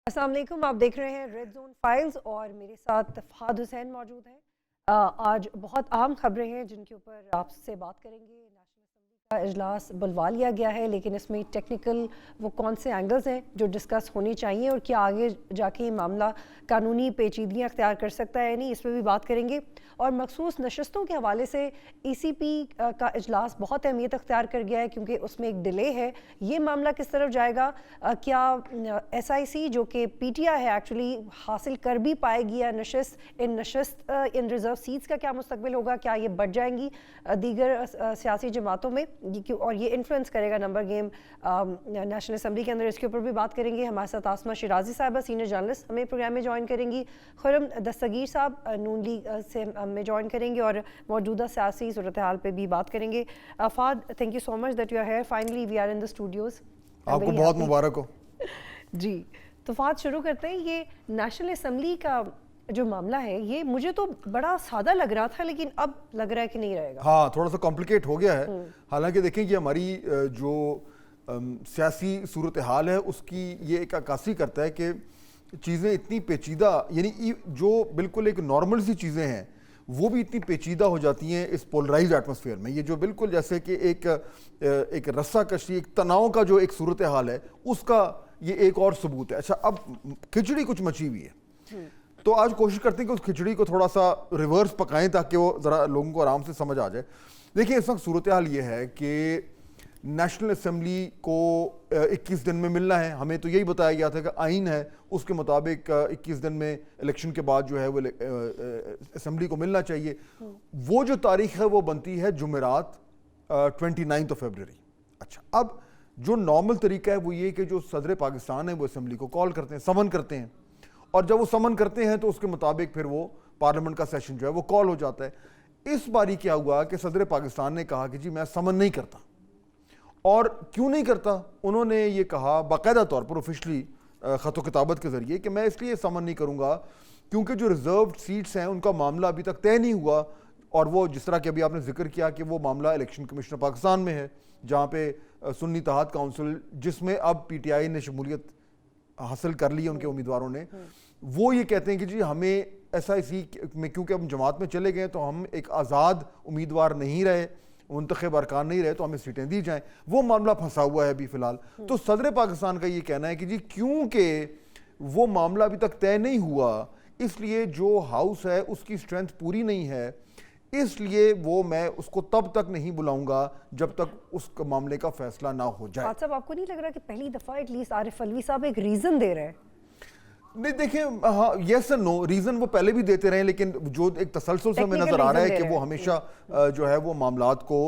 السلام علیکم، آپ دیکھ رہے ہیں ریڈ زون فائلز اور میرے ساتھ فہد حسین موجود ہیں۔ آج بہت اہم خبریں ہیں جن کے اوپر آپ سے بات کریں گے۔ نیشنل اسمبلی کا اجلاس بلوا لیا گیا ہے، لیکن اس میں ٹیکنیکل وہ کون سے اینگلز ہیں جو ڈسکس ہونی چاہیے اور کیا آگے جا کے یہ معاملہ قانونی پیچیدگیاں اختیار کر سکتا ہے نہیں، اس پہ بھی بات کریں گے۔ اور مخصوص نشستوں کے حوالے سے ای سی پی کا اجلاس بہت اہمیت اختیار کر گیا ہے کیونکہ اس میں ایک ڈیلے ہے۔ یہ معاملہ کس طرف جائے گا؟ کیا ایس آئی سی جو کہ پی ٹی آئی ہے ایکچولی حاصل کر بھی پائے گی یا نشست ان ریزرو سیٹس کا کیا مستقبل ہوگا؟ کیا یہ بڑھ جائیں گی دیگر سیاسی جماعتوں میں اور یہ انفلوئنس کرے گا نمبر گیم نیشنل اسمبلی کے اندر؟ اس کے اوپر بھی بات کریں گے۔ ہمارے ساتھ آسمہ شیرازی صاحبہ سینئر جرنلسٹ ہمیں پروگرام میں جوائن کریں گی۔ خرم دستگیر صاحب نون لیگ سے ہمیں جوائن کریں گے اور موجودہ سیاسی صورتحال پہ بھی بات کریں گے۔ Fahad, thank you so much that you are here, finally we are in the studios. آپ کو بہت مبارک ہو۔ جی تو فہد شروع کرتے ہیں۔ یہ نیشنل اسمبلی کا جو معاملہ ہے یہ مجھے تو بڑا سادہ لگ رہا تھا، لیکن اب لگ رہا ہے کہ نہیں رہے گا۔ ہاں، تھوڑا سا کمپلیکیٹ ہو گیا ہے۔ حالانکہ دیکھیں یہ ہماری جو سیاسی صورتحال ہے اس کی یہ ایک عکاسی کرتا ہے کہ چیزیں اتنی پیچیدہ، یعنی جو بالکل ایک نارمل سی چیزیں ہیں وہ بھی اتنی پیچیدہ ہو جاتی ہیں اس پولرائز ایٹماسفیئر میں۔ یہ جو بالکل جیسے کہ ایک رسہ کشی، ایک تناؤ کا جو ایک صورتحال ہے اس کا یہ ایک اور ثبوت ہے۔ اچھا، اب کھچڑی کچھ مچی ہوئی ہے تو آج کوشش کرتے ہیں کہ اس کھچڑی کو تھوڑا سا ریورس پکائیں تاکہ وہ ذرا لوگوں کو آرام سے سمجھ آ جائے۔ دیکھیں اس وقت صورتحال یہ ہے کہ نیشنل اسمبلی کو 21 دن میں ملنا ہے۔ ہمیں تو یہی بتایا گیا تھا کہ آئین ہے اس کے مطابق 21 دن میں الیکشن کے بعد جو ہے وہ اسمبلی کو ملنا چاہیے۔ وہ جو تاریخ ہے وہ بنتی ہے جمعرات 29 فیبروری۔ اچھا، اب جو نارمل طریقہ ہے وہ یہ کہ جو صدر پاکستان ہے وہ اسمبلی کو کال کرتے ہیں، سمن کرتے ہیں، اور جب وہ سمن کرتے ہیں تو اس کے مطابق پھر وہ پارلیمنٹ کا سیشن جو ہے وہ کال ہو جاتا ہے۔ اس باری کیا ہوا کہ صدر پاکستان نے کہا کہ جی میں سمن نہیں کرتا۔ اور کیوں نہیں کرتا؟ انہوں نے یہ کہا باقاعدہ طور پر آفیشلی خط و کتابت کے ذریعے کہ میں اس لیے سمن نہیں کروں گا کیونکہ جو ریزروڈ سیٹس ہیں ان کا معاملہ ابھی تک طے نہیں ہوا، اور وہ جس طرح کہ ابھی آپ نے ذکر کیا کہ وہ معاملہ الیکشن کمیشن پاکستان میں ہے جہاں پہ سنی اتحاد کونسل، جس میں اب پی ٹی آئی نے شمولیت حاصل کر لی ہے ان کے امیدواروں نے، وہ یہ کہتے ہیں کہ جی ہمیں ایس آئی سی میں کیونکہ ہم جماعت میں چلے گئے تو ہم ایک آزاد امیدوار نہیں رہے، منتخب ارکان نہیں رہے، تو ہمیں سیٹیں دی جائیں۔ وہ معاملہ پھنسا ہوا ہے ابھی فی الحال۔ تو صدر پاکستان کا یہ کہنا ہے کہ جی کیونکہ وہ معاملہ ابھی تک طے نہیں ہوا اس لیے جو ہاؤس ہے اس کی اسٹرینتھ پوری نہیں ہے، اس لیے وہ میں اس کو تب تک نہیں بلاؤں گا جب تک اس معاملے کا فیصلہ نہ ہو جائے۔ فہد صاحب، آپ کو نہیں لگ رہا کہ پہلی دفعہ ایٹ لیسٹ عارف علوی صاحب ایک ریزن دے رہے ہیں؟ نہیں دیکھیں، ہاں یس اینڈ نو، ریزن وہ پہلے بھی دیتے رہے، لیکن جو ایک تسلسل سے ہمیں نظر آ رہا ہے کہ وہ ہمیشہ جو ہے وہ معاملات کو،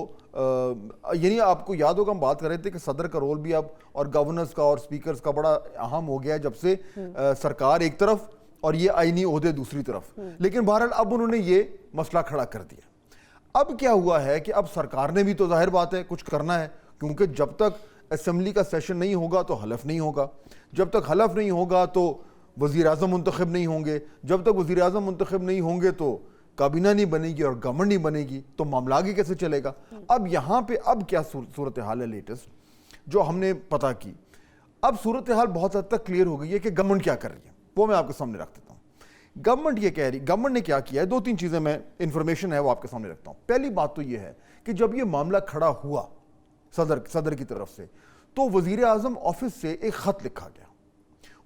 یعنی آپ کو یاد ہوگا ہم بات کر رہے تھے کہ صدر کا رول بھی اب اور گورنرز کا اور سپیکرز کا بڑا اہم ہو گیا ہے جب سے سرکار ایک طرف اور یہ آئینی عہدے دوسری طرف، لیکن بہرحال اب انہوں نے یہ مسئلہ کھڑا کر دیا۔ اب کیا ہوا ہے کہ اب سرکار نے بھی تو ظاہر بات ہے کچھ کرنا ہے، کیونکہ جب تک اسمبلی کا سیشن نہیں ہوگا تو حلف نہیں ہوگا، جب تک حلف نہیں ہوگا تو وزیر اعظم منتخب نہیں ہوں گے، جب تک وزیر اعظم منتخب نہیں ہوں گے تو کابینہ نہیں بنے گی اور گورنمنٹ نہیں بنے گی، تو معاملہ آگے کیسے چلے گا؟ اب یہاں پہ اب کیا صورتحال ہے لیٹسٹ جو ہم نے پتہ کی؟ اب صورتحال بہت حد تک کلیئر ہو گئی ہے کہ گورنمنٹ کیا کر رہی ہے، وہ میں آپ کے سامنے رکھ دیتا ہوں۔ گورنمنٹ یہ کہہ رہی، گورنمنٹ نے کیا کیا ہے، دو تین چیزیں میں انفارمیشن ہے وہ آپ کے سامنے رکھتا ہوں۔ پہلی بات تو یہ ہے کہ جب یہ معاملہ کھڑا ہوا صدر کی طرف سے تو وزیر اعظم آفس سے ایک خط لکھا گیا،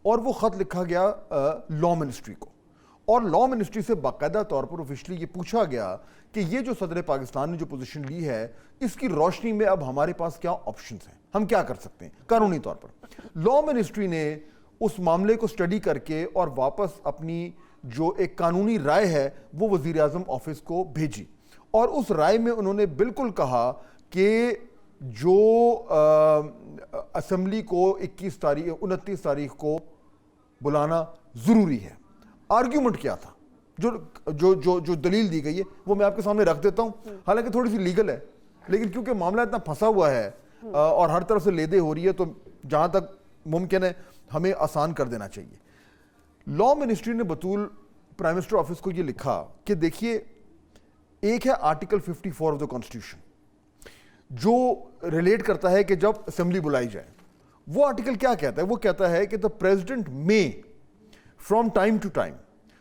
اور وہ خط لکھا گیا لا منسٹری کو، اور لا منسٹری سے باقاعدہ طور پر آفیشلی یہ پوچھا گیا کہ یہ جو صدر پاکستان نے جو پوزیشن لی ہے اس کی روشنی میں اب ہمارے پاس کیا آپشنز ہیں، ہم کیا کر سکتے ہیں قانونی طور پر۔ لا منسٹری نے اس معاملے کو اسٹڈی کر کے اور واپس اپنی جو ایک قانونی رائے ہے وہ وزیر اعظم آفس کو بھیجی، اور اس رائے میں انہوں نے بالکل کہا کہ جو اسمبلی کو 29 تاریخ کو بلانا ضروری ہے۔ آرگیومنٹ کیا تھا، جو دلیل دی گئی ہے وہ میں آپ کے سامنے رکھ دیتا ہوں، حالانکہ تھوڑی سی لیگل ہے، لیکن کیونکہ معاملہ اتنا پھنسا ہوا ہے اور ہر طرف سے لیدے ہو رہی ہے تو جہاں تک ممکن ہے ہمیں آسان کر دینا چاہیے۔ لا منسٹری نے بطول پرائم منسٹر آفس کو یہ لکھا کہ دیکھیے، ایک ہے آرٹیکل 54 آف دا کانسٹیٹیوشن جو ریلیٹ کرتا ہے کہ جب اسمبلی بلائی جائے، وہ آرٹیکل کیا کہتا ہے؟ وہ کہتا ہے کہ the president may from time to time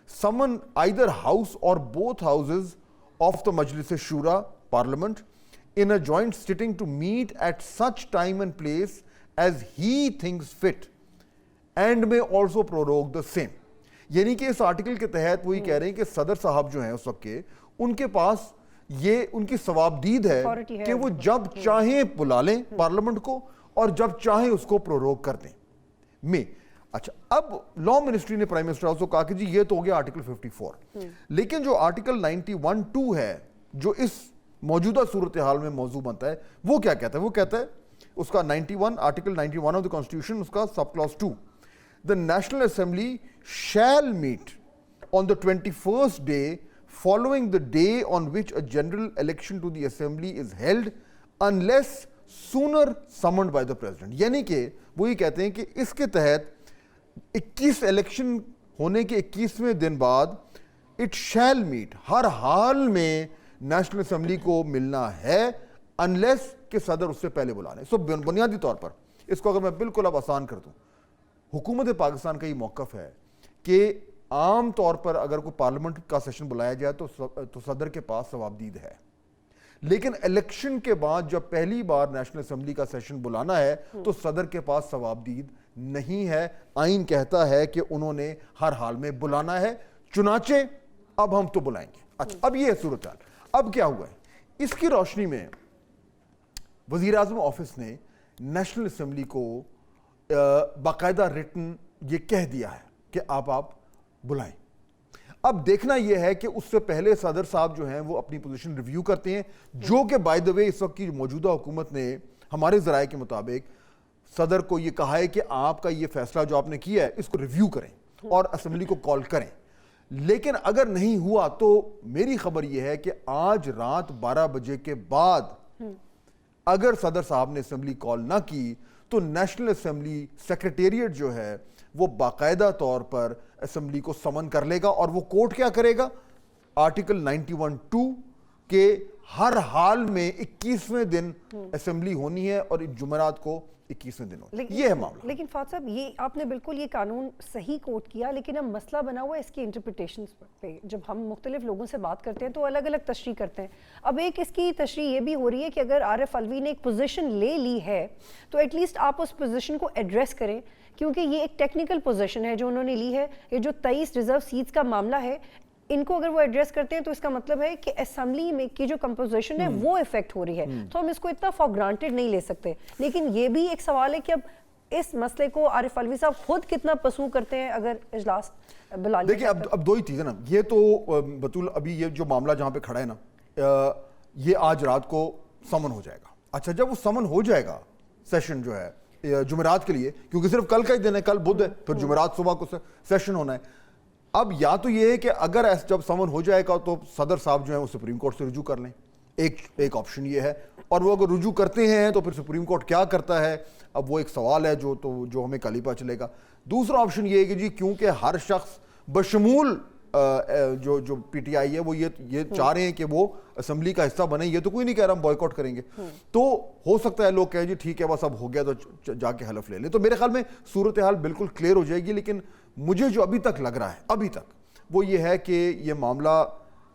summon either house or both houses of the Majlis Shura Parliament in a joint sitting to meet at such time and place as he thinks fit and may also prorogue the same. یعنی کہ اس article کے تحت وہی کہہ رہے ہیں کہ صدر صاحب جو ہیں اس وقت کے ان کے پاس یہ ان کی ثوابدید ہے کہ وہ جب چاہیں بلا لیں پارلیمنٹ کو اور جب چاہیں اس کو پروروگ کر دیں میں. اچھا اب لا منسٹری نے پرائم منسٹر ہاؤس کو کہا کہ جی یہ تو ہو گیا آرٹیکل 54 لیکن جو آرٹیکل 91(2) ہے جو اس موجودہ صورتحال میں موضوع بنتا ہے وہ کیا کہتا ہے؟ وہ کہتا ہے اس کا 91 آرٹیکل 91 آف دا کانسٹیٹیوشن اس کا sub class 2 the National Assembly shall meet on the 21st day following the day on which a general election to the Assembly is held unless sooner summoned by the President. یعنی کہ وہ یہ کہتے ہیں کہ اس کے تحت 21 الیکشن ہونے کے 21ویں دن بعد it shall meet ہر حال میں نیشنل اسمبلی کو ملنا ہے unless کہ صدر اس سے پہلے بلا لیں. سو بنیادی طور پر اس کو اگر میں بالکل اب آسان کر دوں حکومت پاکستان کا یہ موقف ہے کہ عام طور پر اگر کوئی پارلیمنٹ کا سیشن بلایا جائے تو صدر کے پاس ثوابدید ہے لیکن الیکشن کے بعد جب پہلی بار نیشنل اسمبلی کا سیشن بلانا ہے تو صدر کے پاس ثوابدید نہیں ہے. آئین کہتا ہے کہ انہوں نے ہر حال میں بلانا ہے چنانچہ اب ہم تو بلائیں گے. اچھا اب یہ صورتحال اب کیا ہوا ہے اس کی روشنی میں وزیر اعظم آفس نے نیشنل اسمبلی کو باقاعدہ ریٹن یہ کہہ دیا ہے کہ آپ بلائیں. اب دیکھنا یہ ہے کہ اس سے پہلے صدر صاحب جو ہیں وہ اپنی پوزیشن ریویو کرتے ہیں جو کہ بائی دا وے اس وقت کی موجودہ حکومت نے ہمارے ذرائع کے مطابق صدر کو یہ کہا ہے کہ آپ کا یہ فیصلہ جو آپ نے کیا ہے اس کو ریویو کریں اور اسمبلی کو کال کریں. لیکن اگر نہیں ہوا تو میری خبر یہ ہے کہ آج رات 12 بجے کے بعد اگر صدر صاحب نے اسمبلی کال نہ کی تو نیشنل اسمبلی سیکریٹریٹ جو ہے وہ باقاعدہ طور پر اسمبلی کو سمن کر لے گا اور وہ کورٹ کیا کرے گا آرٹیکل 91(2) کہ ہر حال میں 21ویں دن اسمبلی ہونی ہے اور جمعرات کو 21ویں دن ہونی. یہ ہے معاملہ. لیکن فاضل صاحب یہ آپ نے بالکل یہ قانون صحیح کوٹ کیا لیکن اب مسئلہ بنا ہوا ہے اس کی انٹرپریٹیشنز پہ. جب ہم مختلف لوگوں سے بات کرتے ہیں تو الگ الگ تشریح کرتے ہیں. اب ایک اس کی تشریح یہ بھی ہو رہی ہے کہ اگر عارف الوی نے ایک پوزیشن لے لی ہے تو ایٹ لیسٹ آپ اس پوزیشن کو ایڈریس کریں کیونکہ یہ ایک ٹیکنیکل پوزیشن ہے جو انہوں نے لی ہے. یہ جو 23 ریزرو سیٹس کا معاملہ ہے ان کو اگر وہ ایڈریس کرتے ہیں تو اس کا مطلب ہے کہ اسمبلی میں کی جو کمپوزیشن ہے وہ افیکٹ ہو رہی ہے. تو ہم اس کو اتنا فار گرانٹیڈ نہیں لے سکتے. لیکن یہ بھی ایک سوال ہے کہ اب اس مسئلے کو عارف الوی صاحب خود کتنا پسو کرتے ہیں اگر اجلاس بلا لیا. دیکھیں اب دو ہی چیزیں نا. یہ تو بطول ابھی یہ جو معاملہ جہاں پہ کھڑا ہے نا یہ آج رات کو سمن ہو جائے گا. اچھا جب وہ سمن ہو جائے گا سیشن جو ہے جمعرات کے لیے کیونکہ صرف کل کا ہی دن ہے کل بدھ ہے پھر جمعرات صبح کو سیشن ہونا ہے. اب یا تو یہ ہے کہ اگر جب سمن ہو جائے گا تو صدر صاحب جو ہیں وہ سپریم کورٹ سے رجوع کر لیں. ایک آپشن یہ ہے اور وہ اگر رجوع کرتے ہیں تو پھر سپریم کورٹ کیا کرتا ہے اب وہ ایک سوال ہے جو ہمیں کل ہی پتہ چلے گا. دوسرا آپشن یہ ہے کہ جی کیونکہ ہر شخص بشمول جو پی ٹی آئی ہے وہ یہ چاہ رہے ہیں کہ وہ اسمبلی کا حصہ بنے. یہ تو کوئی نہیں کہہ رہا ہم بوائیکاٹ کریں گے تو ہو سکتا ہے لوگ کہیں جی ٹھیک ہے بس اب ہو گیا تو جا کے حلف لے لیں. تو میرے خیال میں صورتحال بالکل کلیئر ہو جائے گی. لیکن مجھے جو ابھی تک لگ رہا ہے ابھی تک وہ یہ ہے کہ یہ معاملہ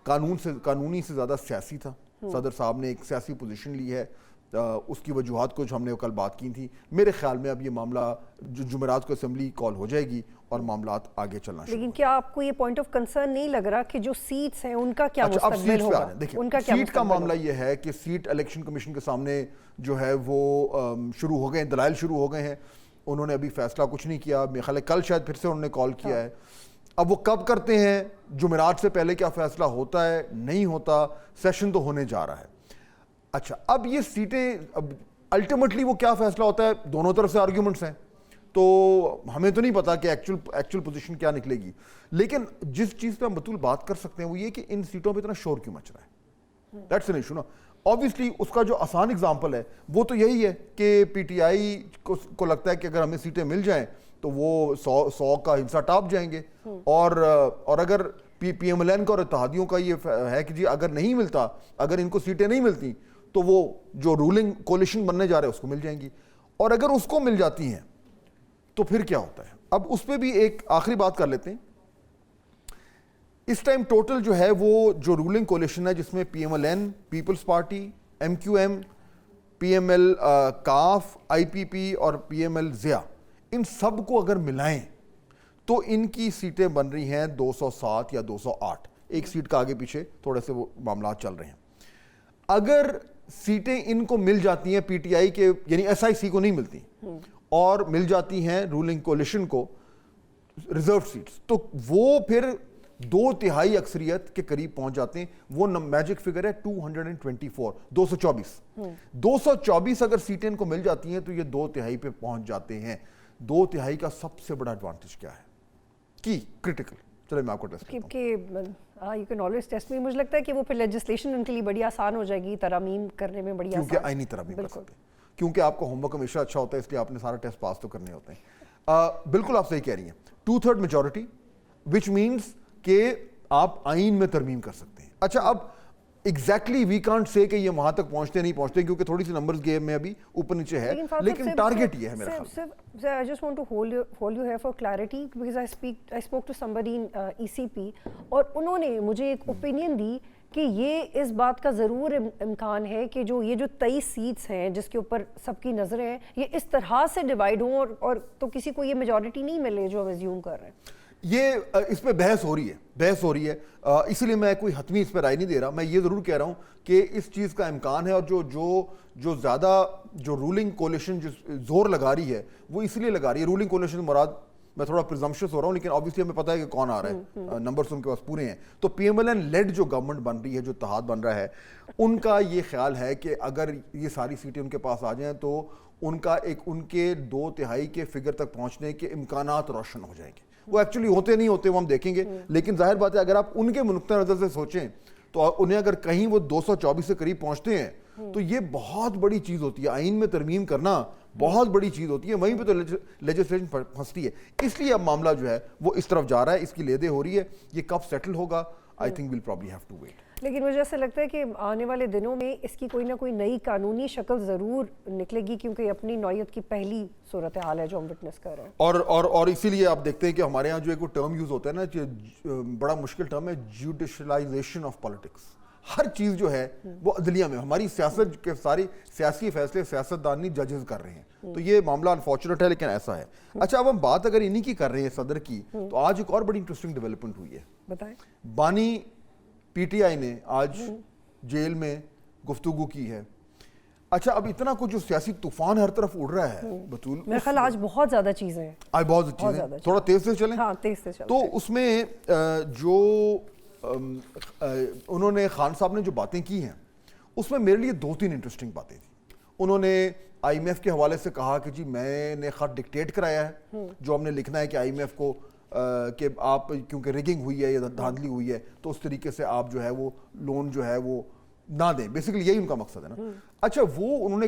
قانونی سے زیادہ سیاسی تھا. صدر صاحب نے ایک سیاسی پوزیشن لی ہے اس کی وجوہات کو جو ہم نے کل بات کی تھی. میرے خیال میں اب یہ معاملہ جو جمعرات کو اسمبلی کال ہو جائے گی اور معاملات آگے چلنا شروع. لیکن کیا آپ کو یہ پوائنٹ آف کنسرن نہیں لگ رہا کہ جو سیٹس ہیں ان کا کیا مستقبل ہوگا؟ دیکھیں سیٹ کا معاملہ یہ ہے کہ سیٹ الیکشن کمیشن کے سامنے جو ہے وہ شروع ہو گئے ہیں دلائل شروع ہو گئے ہیں. انہوں نے ابھی فیصلہ کچھ نہیں کیا. میرے خیال ہے کل شاید پھر سے انہوں نے کال کیا ہے. اب وہ کب کرتے ہیں جمعرات سے پہلے کیا فیصلہ ہوتا ہے نہیں ہوتا سیشن تو ہونے جا رہا ہے. اچھا اب یہ سیٹیں اب الٹیمیٹلی وہ کیا فیصلہ ہوتا ہے دونوں طرف سے آرگیومنٹس ہیں تو ہمیں تو نہیں پتا کہ ایکچوئل پوزیشن کیا نکلے گی. لیکن جس چیز پہ ہم بطول بات کر سکتے ہیں وہ یہ کہ ان سیٹوں پہ اتنا شور کیوں مچ رہا ہے. دیٹس این ایشو نا. آبویسلی اس کا جو آسان اگزامپل ہے وہ تو یہی ہے کہ پی ٹی آئی کو لگتا ہے کہ اگر ہمیں سیٹیں مل جائیں تو وہ 100 کا حصہ ٹاپ جائیں گے اور اگر پی ایم ایل این کا اور اتحادیوں کا یہ ہے کہ جی اگر نہیں ملتا اگر ان کو سیٹیں نہیں ملتی تو وہ جو رولنگ کولیشن بننے جا رہے ہیں اس کو مل جائیں گی. اور اگر اس کو مل جاتی ہیں تو پھر کیا ہوتا ہے. اب اس پہ بھی ایک آخری بات کر لیتے ہیں. اس ٹائم ٹوٹل جو ہے وہ جو رولنگ کولیشن ہے جس میں P M L N, Peoples Party, M Q M, P M L کاف, آئی پی پی اور پی ایم ایل ضیاء, ان سب کو اگر ملائیں تو ان کی سیٹیں بن رہی ہیں 207 یا 208, ایک سیٹ کا آگے پیچھے تھوڑے سے وہ معاملات چل رہے ہیں. اگر سیٹیں ان کو مل جاتی ہیں پی ٹی آئی کے, یعنی ایس آئی سی کو نہیں ملتی, اور مل جاتی ہیں رولنگ کولیشن کو ریزرو سیٹس, تو وہ پھر 2/3 اکثریت کے قریب پہنچ جاتے ہیں. وہ میجک فگر ہے 224, 224 اگر سیٹیں ان کو مل جاتی ہیں تو یہ 2/3 پہ پہنچ جاتے ہیں. 2/3 کا سب سے بڑا ایڈوانٹیج کیا ہے کی کرٹیکل, چلے میں آپ کو ٹیسٹ کرتا ہوں. کہ یو کین آلویز ٹیسٹ می. مجھے لگتا ہے کہ وہ پھر لیجسلیشن ان کے لیے بڑی آسان ہو جائے گی, ترامیم کرنے میں بڑی آسان, کیونکہ آئینی ترامیم کر سکتے ہیں, کیونکہ آپ کو ہوم ورک ہمیشہ اچھا ہوتا ہے, اس لیے آپ نے سارا ٹیسٹ پاس تو کرنے ہوتے ہیں. بالکل آپ صحیح کہہ رہی ہیں. 2/3 میجورٹی وچ مینس کہ آپ آئین میں ترمیم کر سکتے ہیں. اچھا, اب ایگزیکٹلی وی کانٹ سے کہ یہ وہاں تک پہنچتے نہیں پہنچتے, کیونکہ تھوڑی سی نمبرز گیم میں ابھی اوپر نیچے ہے, لیکن ٹارگٹ یہ ہے میرا خیال سے. I just want to hold you here for clarity because I spoke to somebody in ECP اور انہوں نے مجھے ایک اوپینین دی کہ یہ اس بات کا ضرور امکان ہے کہ جو 23 سیٹس ہیں جس کے اوپر سب کی نظریں ہیں, یہ اس طرح سے ڈیوائیڈ ہوں اور تو کسی کو یہ میجورٹی نہیں ملے جو ہم ایزیوم کر رہے ہیں. یہ اس پہ بحث ہو رہی ہے, اسی لیے میں کوئی حتمی اس پہ رائے نہیں دے رہا. میں یہ ضرور کہہ رہا ہوں کہ اس چیز کا امکان ہے, اور جو زیادہ جو رولنگ کولیشن جو زور لگا رہی ہے وہ اس لیے لگا رہی ہے. رولنگ کولیشن مراد, میں تھوڑا پرزمپشس ہو رہا ہوں لیکن آبویسلی ہمیں پتہ ہے کہ کون آ رہا ہے, نمبرز ان کے پاس پورے ہیں. تو P M L N lead جو گورنمنٹ بن رہی ہے, جو اتحاد بن رہا ہے, ان کا یہ خیال ہے کہ اگر یہ ساری سیٹیں ان کے پاس آ جائیں تو ان کے 2/3 کے فگر تک پہنچنے کے امکانات روشن ہو جائیں گے. وہ ایکچولی ہوتے نہیں ہوتے وہ ہم دیکھیں گے, لیکن ظاہر بات ہے اگر آپ ان کے نقطہ نظر سے سوچیں تو انہیں اگر کہیں وہ 224 سے قریب پہنچتے ہیں تو یہ بہت بڑی چیز ہوتی ہے. آئین میں ترمیم کرنا بہت بڑی چیز ہوتی ہے, وہیں پہ تو لیجسلیشن پھنستی ہے. اس لیے اب معاملہ جو ہے وہ اس طرف جا رہا ہے, اس کی لیدے ہو رہی ہے. یہ کب سیٹل ہوگا, I think will probably have to wait. لیکن مجھے ایسا لگتا ہے کہ آنے والے دنوں میں اس کی کوئی نہ کوئی نئی قانونی شکل ضرور نکلے گی, کیونکہ اپنی نوعیت کی پہلی صورتحال ہے جو ہم وٹنس کر رہے ہیں. اور اسی لیے آپ دیکھتے ہیں کہ ہمارے یہاں جو ایک ٹرم یوز ہوتا ہے نا, بڑا مشکل ٹرم ہے, جوڈیشلائزیشن آف پالیٹکس. ہر چیز جو ہے وہ عدلیہ میں, ہماری سیاست کے ساری سیاسی فیصلے سیاستدان نہیں ججز کر رہے ہیں. تو یہ معاملہ انفارچونیٹ ہے لیکن ایسا ہے. اچھا, اب ہم بات اگر انہی کی کر رہے ہیں صدر کی, تو آج ایک اور بڑی انٹرسٹنگ ڈیولپمنٹ ہوئی ہے. بتائیں. بانی پی ٹی آئی نے آج جیل میں گفتگو کی ہے. اچھا, اب اتنا کچھ جو سیاسی طوفان ہر طرف اڑ رہا ہے بطول, میرے خیال آج بہت زیادہ چیزیں ہیں. آج بہت چیزیں, تھوڑا تیز سے چلیں. ہاں تیز سے چلیں. تو اس میں جو انہوں نے خان صاحب نے جو باتیں کی ہیں اس میں میرے لیے 2-3 انٹرسٹنگ باتیں تھیں. انہوں نے آئی ایم ایف کے حوالے سے کہا کہ جی میں نے خط ڈکٹیٹ کرایا ہے, جو ہم نے لکھنا ہے کہ آئی ایم ایف کو کہ آپ کیونکہ ریگنگ ہوئی ہے یا دھاندلی ہوئی ہے تو اس طریقے سے آپ جو ہے وہ لون جو ہے وہ نہ دیں. بیسیکلی یہی ان کا مقصد ہے نا. اچھا, وہ انہوں نے,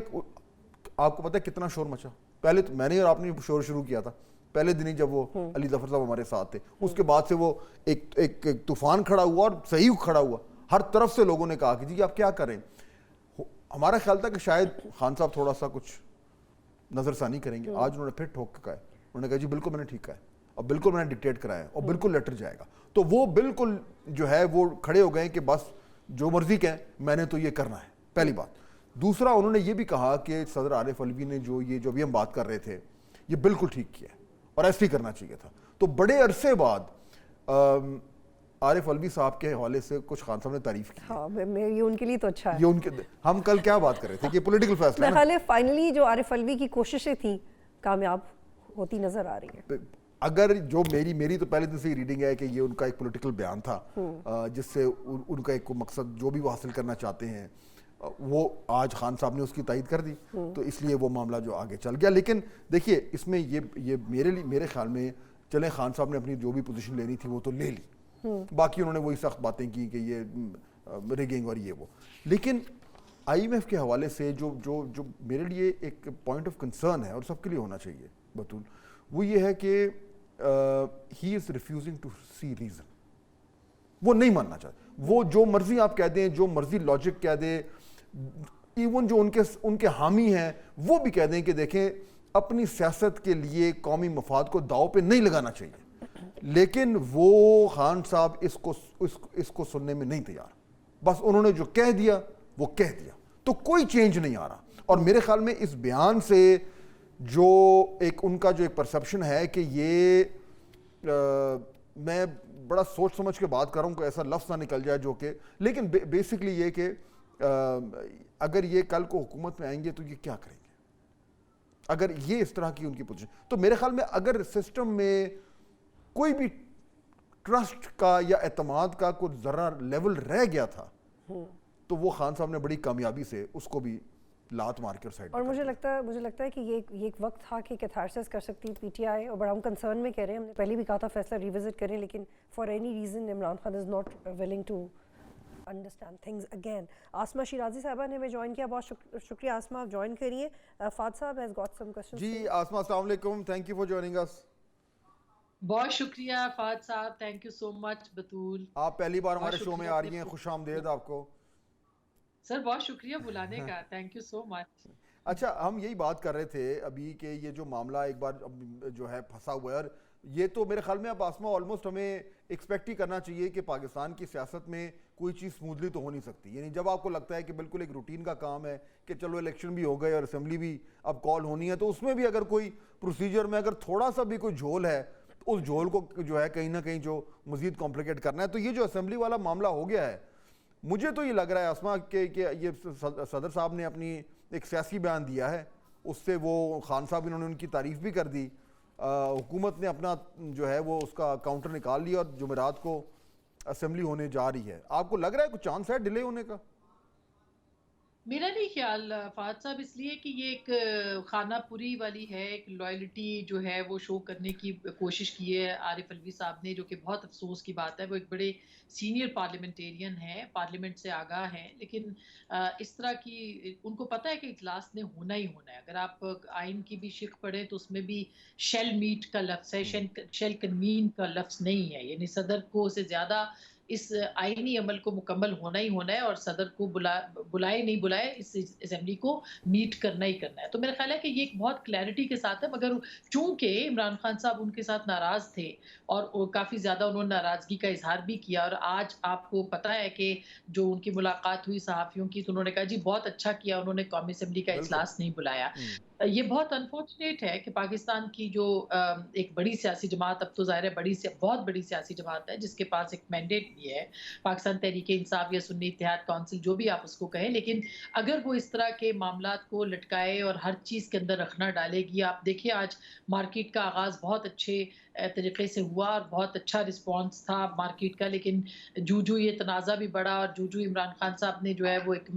آپ کو پتہ ہے کتنا شور مچا. پہلے تو میں نے اور آپ نے شور شروع کیا تھا پہلے دن ہی جب وہ علی ظفر صاحب ہمارے ساتھ تھے. اس کے بعد سے وہ ایک طوفان کھڑا ہوا, اور صحیح کھڑا ہوا. ہر طرف سے لوگوں نے کہا کہ جی آپ کیا کریں. ہمارا خیال تھا کہ شاید خان صاحب تھوڑا سا کچھ نظر ثانی کریں گے. آج انہوں نے پھر ٹھوک کے کہا ہے, انہوں نے کہا جی بالکل میں نے ٹھیک کہا ہے, اور بالکل میں نے ڈکٹیٹ کرایا ہے, اور بالکل لیٹر جائے گا. تو وہ بالکل جو ہے وہ کھڑے ہو گئے کہ بس جو مرضی کہیں, میں نے تو یہ کرنا ہے, پہلی بات. دوسرا, انہوں نے یہ بھی کہا کہ صدر عارف علوی نے جو ابھی ہم بات کر رہے تھے یہ بالکل ٹھیک کیا ہے اور ایسے ہی کرنا چاہیے تھا. تو بڑے عرصے بعد عارف علوی صاحب کے حوالے سے کچھ خان صاحب نے تعریف کی. ہاں, یہ ان کے لیے تو اچھا ہے. یہ ان کے, ہم کل کیا بات کر رہے تھے کہ پولیٹیکل فیصلہ میرے خیال ہے فائنلی جو عارف علوی کی کوششیں تھیں کامیاب ہوتی نظر آ رہی ہیں. اگر جو میری تو پہلے دن سے ہی ریڈنگ ہے کہ یہ ان کا ایک پولیٹیکل بیان تھا, جس سے ان کا ایک مقصد جو بھی وہ حاصل کرنا چاہتے ہیں وہ آج خان صاحب نے اس کی تائید کر دی, تو اس لیے وہ معاملہ جو آگے چل گیا. لیکن دیکھیے اس میں یہ میرے خیال میں چلیں خان صاحب نے اپنی جو بھی پوزیشن لینی تھی وہ تو لے لی, باقی انہوں نے وہی سخت باتیں کی کہ یہ ریگنگ اور یہ وہ. لیکن آئی ایم ایف کے حوالے سے جو میرے لیے ایک پوائنٹ آف کنسرن ہے اور سب کے لیے ہونا چاہیے بطول, وہ یہ ہے کہ ہی از ریفیوزنگ ٹو سی ریزن. وہ نہیں ماننا چاہتے. وہ جو مرضی آپ کہہ دیں, جو مرضی لاجک کہہ دیں, ایون جو ان کے حامی ہیں وہ بھی کہہ دیں کہ دیکھیں اپنی سیاست کے لیے قومی مفاد کو داؤ پہ نہیں لگانا چاہیے، لیکن وہ خان صاحب اس کو سننے میں نہیں تیار. بس انہوں نے جو کہہ دیا وہ کہہ دیا، تو کوئی چینج نہیں آ رہا. اور میرے خیال میں اس بیان سے جو ان کا جو ایک پرسپشن ہے کہ یہ میں بڑا سوچ سمجھ کے بات کر رہا ہوں کہ ایسا لفظ نہ نکل جائے جو کہ، لیکن بیسکلی یہ کہ اگر یہ کل کو حکومت میں آئیں گے تو یہ کیا کریں گے اگر یہ اس طرح کی ان کی پوزیشن. تو میرے خیال میں اگر سسٹم میں کوئی بھی ٹرسٹ کا یا اعتماد کا کوئی ذرا لیول رہ گیا تھا تو وہ خان صاحب نے بڑی کامیابی سے اس کو بھی لات مار کے سائڈ. اور مجھے لگتا ہے کہ یہ ایک وقت تھا کہ کیتھارسس کر سکتی پی ٹی آئی، اور بڑا ہم کنسرن میں کہہ رہے ہیں، ہم نے پہلے بھی کہا تھا فیصلہ ریوزٹ کریں، لیکن for any reason Imran Khan is not willing to understand things again. Asma Shirazi صاحبہ نے ہمیں جوائن کیا، بہت شکریہ آسما، آپ جوائن کریے. فہد صاحب ہیز گاٹ سم کوسچنز. جی آسما السلام علیکم، تھینک یو فار جوائننگ اس. بہت شکریہ فہد صاحب، تھینک یو سو مچ. بطول آپ پہلی بار ہمارے شو میں آ رہی ہیں، خوش آمدید آپ کو. سر بہت شکریہ بلانے کا، تھینک یو سو مچ. اچھا ہم یہی بات کر رہے تھے ابھی کہ یہ جو معاملہ ایک بار جو ہے پھنسا ہوا ہے، اور یہ تو میرے خیال میں اب آسما آلموسٹ ہمیں ایکسپیکٹ ہی کرنا چاہیے کہ پاکستان کی سیاست میں کوئی چیز سموتھلی تو ہو نہیں سکتی. یعنی جب آپ کو لگتا ہے کہ بالکل ایک روٹین کا کام ہے کہ چلو الیکشن بھی ہو گئے اور اسمبلی بھی اب کال ہونی ہے، تو اس میں بھی اگر کوئی پروسیجر میں اگر تھوڑا سا بھی کوئی جھول ہے تو اس جھول کو جو ہے کہیں نہ کہیں جو مزید کمپلیکیٹ کرنا ہے. تو یہ جو اسمبلی والا معاملہ ہو گیا ہے، مجھے تو یہ لگ رہا ہے آسما کہ یہ صدر صاحب نے اپنی ایک سیاسی بیان دیا ہے، اس سے وہ خان صاحب انہوں نے ان کی تعریف بھی کر دی، حکومت نے اپنا جو ہے وہ اس کا کاؤنٹر نکال لیا اور جمعرات کو اسمبلی ہونے جا رہی ہے. آپ کو لگ رہا ہے کچھ چانس ہے ڈیلے ہونے کا؟ میرا نہیں خیال فہد صاحب، اس لیے کہ یہ ایک خانہ پوری والی ہے، ایک لائلٹی جو ہے وہ شو کرنے کی کوشش کی ہے عارف الوی صاحب نے، جو کہ بہت افسوس کی بات ہے. وہ ایک بڑے سینئر پارلیمنٹیرین ہیں، پارلیمنٹ سے آگاہ ہیں، لیکن اس طرح کی ان کو پتہ ہے کہ اجلاس نے ہونا ہی ہونا ہے. اگر آپ آئین کی بھی شق پڑھیں تو اس میں بھی شیل میٹ کا لفظ ہے، شیل کنوین کا لفظ نہیں ہے. یعنی صدر کو سے زیادہ اس آئینی عمل کو مکمل ہونا ہی ہونا ہے، اور صدر کو بلائے نہیں بلائے اس اسمبلی کو میٹ کرنا ہی کرنا ہے. تو میرا خیال ہے کہ یہ ایک بہت کلیئرٹی کے ساتھ ہے، مگر چونکہ عمران خان صاحب ان کے ساتھ ناراض تھے اور کافی زیادہ انہوں نے ناراضگی کا اظہار بھی کیا، اور آج آپ کو پتا ہے کہ جو ان کی ملاقات ہوئی صحافیوں کی تو انہوں نے کہا جی بہت اچھا کیا انہوں نے قومی اسمبلی کا اجلاس نہیں بلایا. یہ بہت انفارچونیٹ ہے کہ پاکستان کی جو ایک بڑی سیاسی جماعت، اب تو ظاہر ہے بہت بڑی سیاسی جماعت ہے جس کے پاس ایک مینڈیٹ بھی ہے، پاکستان تحریک انصاف یا سنی اتحاد کونسل جو بھی آپ اس کو کہیں، لیکن اگر وہ اس طرح کے معاملات کو لٹکائے اور ہر چیز کے اندر رکھنا ڈالے گی. آپ دیکھیں آج مارکیٹ کا آغاز بہت اچھے طریقے سے ہوا اور بہت اچھا رسپانس تھا مارکیٹ کا، لیکن جو یہ تنازع بھی بڑھا اور جو عمران خان صاحب نے جو ہے وہ ایک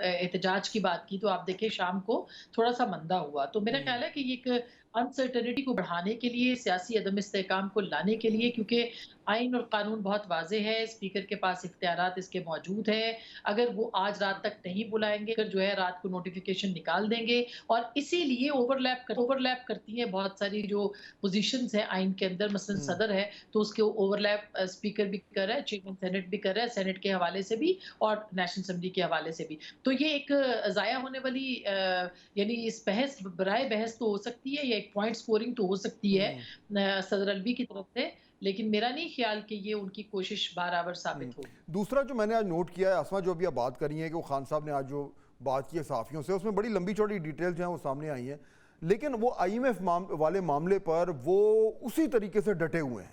احتجاج کی بات کی تو آپ دیکھیں شام کو تھوڑا سا مندہ ہوا. تو میرا خیال ہے کہ یہ ایک انسرٹنٹی کو بڑھانے کے لیے، سیاسی عدم استحکام کو لانے کے لیے، کیونکہ آئین اور قانون بہت واضح ہے، اسپیکر کے پاس اختیارات اس کے موجود ہیں. اگر وہ آج رات تک نہیں بلائیں گے، جو ہے رات کو نوٹیفیکیشن نکال دیں گے، اور اسی لیے اوور لیپ کرتی ہیں بہت ساری جو پوزیشنز ہیں آئین کے اندر. مثلا صدر ہے تو اس کے اوور لیپ اسپیکر بھی کر رہا ہے، چیئرمین سینٹ بھی کر رہا ہے، سینٹ کے حوالے سے بھی اور نیشنل اسمبلی کے حوالے سے بھی. تو یہ ایک ضائع ہونے والی یعنی اس بحث برائے بحث تو ہو سکتی ہے، یا ایک پوائنٹ سکورنگ تو ہو سکتی ہے صدر الوی کی طرف سے، لیکن میرا نہیں خیال کہ یہ ان کی کوشش برابر ثابت ہوگی. دوسرا جو میں نے آج نوٹ کیا ہے آسما، جو ابھی آپ بات کر رہی ہیں کہ وہ خان صاحب نے آج جو بات کی ہے صحافیوں سے، اس میں بڑی لمبی چوڑی ڈیٹیلز جو ہیں وہ سامنے آئی ہیں، لیکن وہ آئی ایم ایف والے معاملے پر وہ اسی طریقے سے ڈٹے ہوئے ہیں.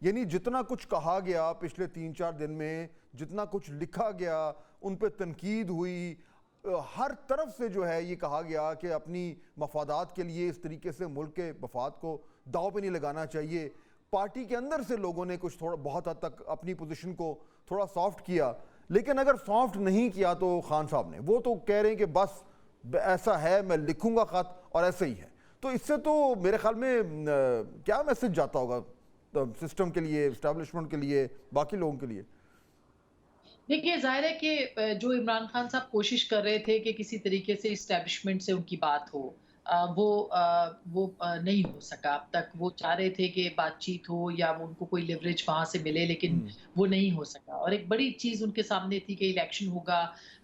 یعنی جتنا کچھ کہا گیا پچھلے 3-4 دن میں، جتنا کچھ لکھا گیا، ان پہ تنقید ہوئی، ہر طرف سے جو ہے یہ کہا گیا کہ اپنی مفادات کے لیے اس طریقے سے ملک کے مفاد کو داؤ پہ نہیں لگانا چاہیے. پارٹی کے اندر سے لوگوں نے کچھ تھوڑا بہت حد تک اپنی پوزیشن کو تھوڑا سافٹ کیا، لیکن اگر سافٹ نہیں کیا تو خان صاحب نے وہ تو کہہ رہے ہیں کہ بس ایسا ہے، میں لکھوں گا خط اور ایسے ہی ہے. تو اس سے تو میرے خیال میں کیا میسج جاتا ہوگا سسٹم کے لیے، اسٹیبلشمنٹ کے لیے، باقی لوگوں کے لیے؟ دیکھیے ظاہر ہے کہ جو عمران خان صاحب کوشش کر رہے تھے کہ کسی طریقے سے اسٹیبلشمنٹ سے ان کی بات ہو، وہ نہیں ہو سکا اب تک. وہ چاہ رہے تھے کہ بات چیت ہو یا ان کو کوئی لیوریج وہاں سے ملے، لیکن وہ نہیں ہو سکا. اور ایک بڑی چیز ان کے سامنے تھی کہ الیکشن ہوگا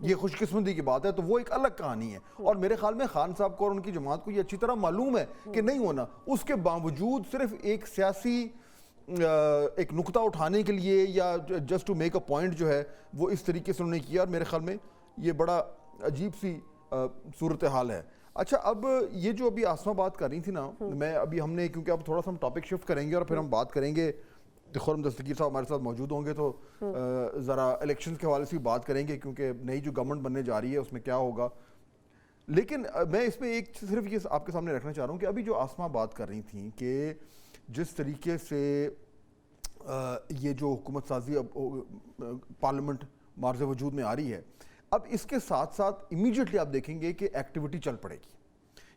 یہ خوش قسمتی کی بات ہے تو وہ ایک الگ کہانی ہے. اور میرے خیال میں خان صاحب کو اور ان کی جماعت کو یہ اچھی طرح معلوم ہے کہ نہیں ہونا. اس کے باوجود صرف ایک سیاسی ایک نقطہ اٹھانے کے لیے یا just to make a point جو ہے وہ اس طریقے سے انہوں نے کیا, اور میرے خیال میں یہ بڑا عجیب سی صورتحال ہے. اچھا, اب یہ جو ابھی آسما بات کر رہی تھی نا, میں ابھی ہم نے کیونکہ اب تھوڑا سا ہم ٹاپک شفٹ کریں گے اور پھر ہم بات کریں گے, خرم دستگیر صاحب ہمارے ساتھ موجود ہوں گے تو ذرا الیکشنز کے حوالے سے بات کریں گے کیونکہ نئی جو گورنمنٹ بننے جا رہی ہے اس میں کیا ہوگا. لیکن میں اس میں ایک صرف یہ آپ کے سامنے رکھنا چاہ رہا ہوں کہ ابھی جو آسما بات کر رہی تھیں کہ جس طریقے سے یہ جو حکومت سازی اب پارلیمنٹ مارز وجود میں آ رہی ہے, اب اس کے ساتھ ساتھ امیڈیٹلی آپ دیکھیں گے کہ ایکٹیویٹی چل پڑے گی.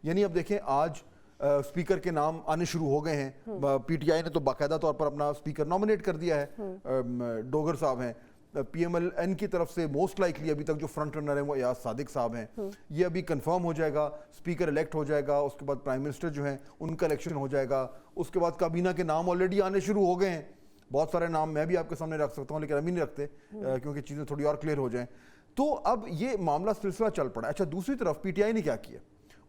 یعنی اب دیکھیں آج اسپیکر کے نام آنے شروع ہو گئے ہیں. پی ٹی آئی نے تو باقاعدہ طور پر اپنا اسپیکر نامنیٹ کر دیا ہے, ڈوگر صاحب ہیں. پی ایم ایل این کی طرف سے موسٹ لائکلی ابھی تک جو فرنٹ رنر ہیں وہ ایاز صادق صاحب ہیں. یہ ابھی کنفرم ہو جائے گا, اسپیکر الیکٹ ہو جائے گا, اس کے بعد پرائم منسٹر جو ہیں ان کا الیکشن ہو جائے گا. اس کے بعد کابینہ کے نام آلریڈی آنے شروع ہو گئے ہیں. بہت سارے نام میں بھی آپ کے سامنے رکھ سکتا ہوں لیکن ابھی نہیں رکھتے کیونکہ چیزیں تھوڑی اور کلیئر ہو جائیں. تو اب یہ معاملہ سلسلہ چل پڑا. اچھا, دوسری طرف پی ٹی آئی نے کیا کیا,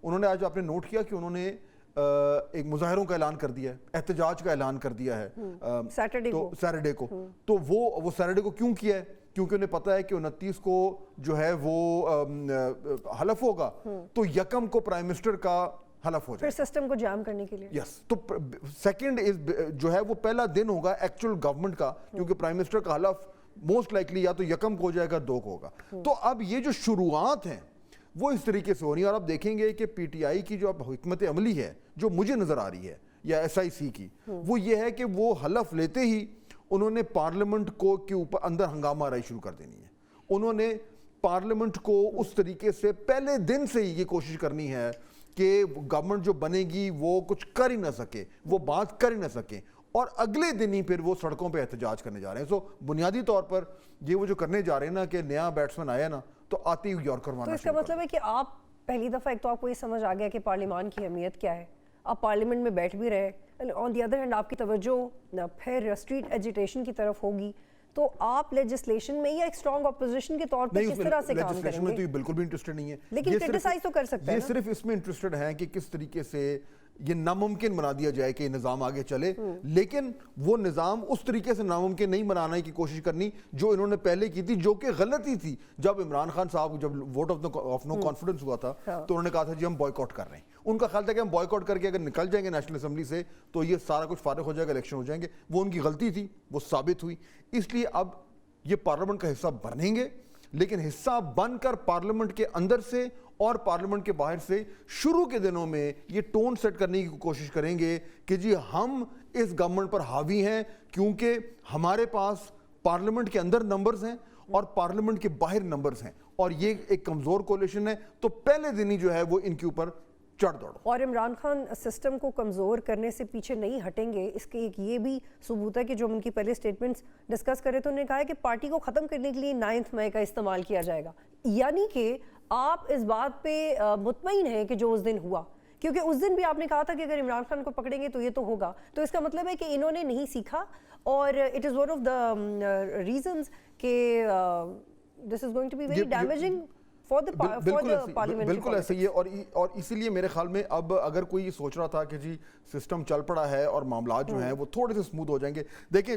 انہوں نے آج آپ نے نوٹ کیا کہ انہوں نے ایک مظاہروں کا اعلان کر دیا ہے, احتجاج کا اعلان کر دیا ہے سیٹرڈے کو. تو وہ سیٹرڈے کو کیوں کیا ہے, کیونکہ انہیں پتا ہے کہ 29 کو جو ہے وہ حلف ہوگا تو یکم کو پرائم منسٹر کا حلف ہو جائے, پھر سسٹم کو جام کرنے کے لیے. یس, تو سیکنڈ جو ہے وہ پہلا دن ہوگا ایکچوئل گورنمنٹ کا, کیونکہ پرائم منسٹر کا حلف موسٹ لائکلی یا تو یکم کو ہو جائے گا 2 کو ہوگا. تو اب یہ جو شروعات ہیں وہ اس طریقے سے ہو رہی ہیں. اور اب دیکھیں گے کہ پی ٹی آئی کی جو اب حکمت عملی ہے جو مجھے نظر آ رہی ہے یا ایس آئی سی کی, وہ یہ ہے کہ وہ حلف لیتے ہی انہوں نے پارلیمنٹ کو کے اوپر اندر ہنگامہ آرائی شروع کر دینی ہے. انہوں نے پارلیمنٹ کو اس طریقے سے پہلے دن سے ہی یہ کوشش کرنی ہے کہ گورنمنٹ جو بنے گی وہ کچھ کر ہی نہ سکے, وہ بات کر ہی نہ سکے, اور اگلے دن ہی پھر وہ سڑکوں پہ احتجاج کرنے جا رہے ہیں. سو بنیادی طور پر یہ وہ جو کرنے جا رہے ہیں نا کہ نیا بیٹسمین آیا نا تو آتی ہوئی یارکر مارنا. تو اس کا مطلب ہے کہ آپ پہلی دفعہ ایک تو آپ کو یہ سمجھ آ گیا کہ پارلیمان کی اہمیت کیا ہے, آپ پارلیمنٹ میں بیٹھ بھی رہے, آن دی ادر ہینڈ آپ کی توجہ پھر اسٹریٹ ایجیٹیشن کی طرف ہوگی. تو آپ لیجسلیشن میں یا ایک اسٹرانگ اپوزیشن کے طور پر کس طرح سے کام کریں گے؟ تو یہ بالکل بھی انٹرسٹڈ نہیں ہے, لیکن کرٹیسائز تو کر سکتے ہیں. یہ صرف اس میں انٹرسٹڈ ہیں کہ کس طریقے سے یہ ناممکن بنا دیا جائے کہ یہ نظام آگے چلے, لیکن وہ نظام اس طریقے سے ناممکن نہیں بنانے کی کوشش کرنی جو انہوں نے پہلے کی تھی, جو کہ غلطی تھی. جب عمران خان صاحب جب ووٹ آف نو کانفیڈنس ہوا تھا تو انہوں نے کہا تھا جی ہم بوائے کاٹ کر رہے ہیں. ان کا خیال تھا کہ ہم بوائے کاٹ کر کے اگر نکل جائیں گے نیشنل اسمبلی سے تو یہ سارا کچھ فارغ ہو جائے گا, الیکشن ہو جائیں گے. وہ ان کی غلطی تھی, وہ ثابت ہوئی. اس لیے اب یہ پارلیمنٹ کا حصہ بنیں گے, لیکن حصہ بن کر پارلیمنٹ کے اندر سے اور پارلیمنٹ کے باہر سے شروع کے دنوں میں یہ ٹون سیٹ کرنے کی کوشش کریں گے کہ جی ہم اس گورنمنٹ پر حاوی ہیں کیونکہ ہمارے پاس پارلیمنٹ کے اندر نمبرز ہیں اور پارلیمنٹ کے باہر نمبرز ہیں, اور یہ ایک کمزور کولیشن ہے. تو پہلے دن ہی جو ہے وہ ان کے اوپر چڑھ دوڑو. اور عمران خان سسٹم کو کمزور کرنے سے پیچھے نہیں ہٹیں گے. اس کے ایک یہ بھی ثبوت ہے کہ جو ان کی پہلے سٹیٹمنٹس ڈسکس کرے تو انہوں نے کہا ہے کہ پارٹی کو ختم کرنے کے لیے 9 مئی کا استعمال کیا جائے گا. یعنی کہ آپ اس بات پہ مطمئن ہیں کہ جو اس دن ہوا, کیونکہ اس دن بھی آپ نے کہا تھا کہ اگر عمران خان کو پکڑیں گے تو یہ تو ہوگا. تو اس کا مطلب ہے کہ انہوں نے نہیں سیکھا, اور it is one of the reasons کہ this is going to be very damaging for the parliament. بالکل ایسا ہی ہے, اور اسی لیے میرے خیال میں اب اگر کوئی یہ سوچ رہا تھا کہ جی سسٹم چل پڑا ہے اور معاملات جو ہیں وہ تھوڑے سے اسموتھ ہو جائیں گے, دیکھیں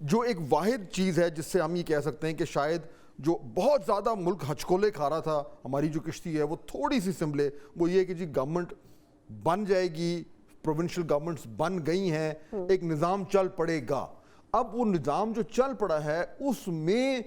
جو ایک واحد چیز ہے جس سے ہم یہ کہہ سکتے ہیں کہ شاید جو بہت زیادہ ملک ہچکولے کھا رہا تھا, ہماری جو کشتی ہے وہ تھوڑی سی سنبھلے, وہ یہ کہ جی گورنمنٹ بن جائے گی, پروونشل گورنمنٹس بن گئی ہیں, ایک نظام چل پڑے گا. اب وہ نظام جو چل پڑا ہے اس میں